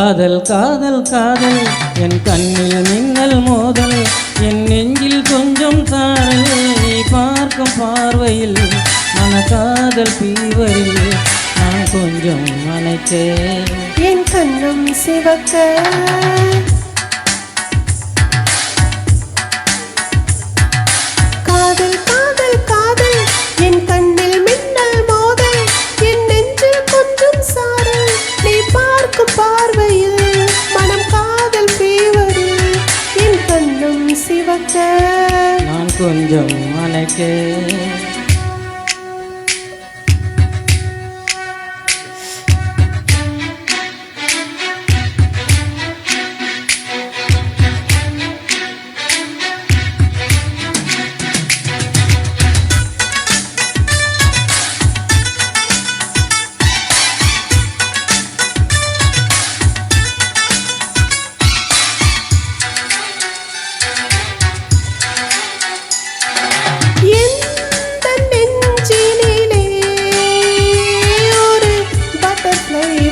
காதல் காதல் காதல் என் கண்ணில் மின்னல் மோதல் என் நெஞ்சில் கொஞ்சம் சாரல் நீ பார்க்கும் பார்வையில் மனக்காதல் பீவரில் நான் கொஞ்சம் அணைத்தேன் என் கண்ணம் சிவக்க காதல் காதல் காதல் என் கண்ணில் மின்னல் மோதல் என் நெஞ்சில் கொஞ்சம் சாரல் நீ பார்க்கும் பார்வையில் மனம் காதல் பீவரில் என் கண்ணம் சிவக்க நான் கொஞ்சம் அணைத்தேன்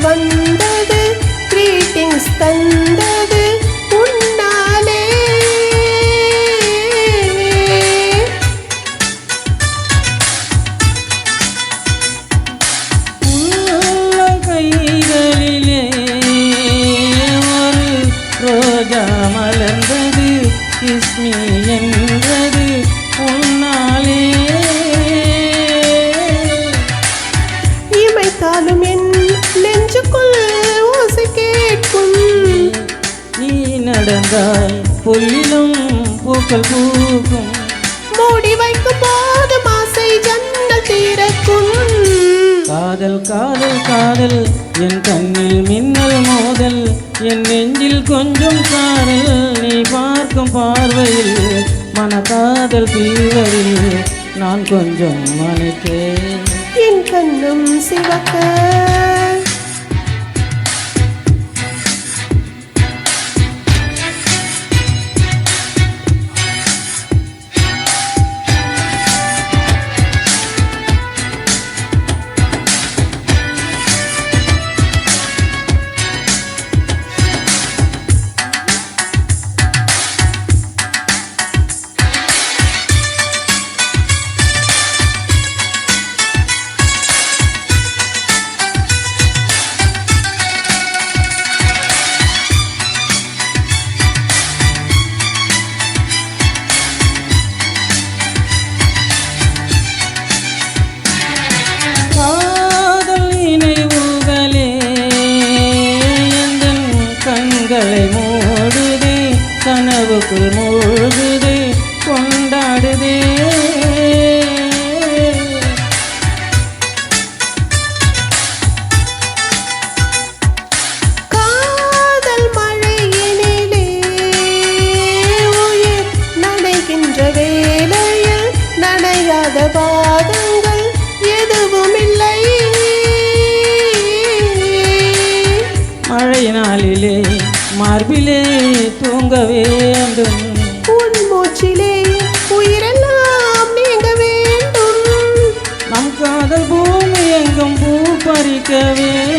வந்தது கிரீட்டிங்ஸ் தந்தது உன்னாலே கைகளிலே ஒரு ரோஜா மலர்ந்தது கிஸ்மி என்றது உன்னாலே இமைத்தாலும் என் நெஞ்சுக்குள் ஓசை கேட்கும் நீ நடந்தால் புல்லிலும் பூக்கள் பூக்கும் மூடி வைக்கும் போது மாசை ஜன்னல் திறக்கும் காதல் காதல் காதல் என் கண்ணில் மின்னல் மோதல் என் நெஞ்சில் கொஞ்சம் சாரல் நீ பார்க்கும் பார்வையில் மனக்காதல் பீவரில் நான் கொஞ்சம் அணைத்தேன் என் கண்ணம் சிவக்க மூடுதே கனவுக்குள் மூழ்குதே கொண்டாடுதே காதல் மழையினிலே உயிர் நனைகின்ற வேளையில் நனையாத பாதங்கள் எதுவும் இல்லை மழை நாளிலே மார்பிலே தூங்க வேண்டும் உன் மூச்சிலே உயிரெல்லாம் நீங்க வேண்டும் நம் காதல் பூமி எங்கும் பூ பறிக்க வேண்டும்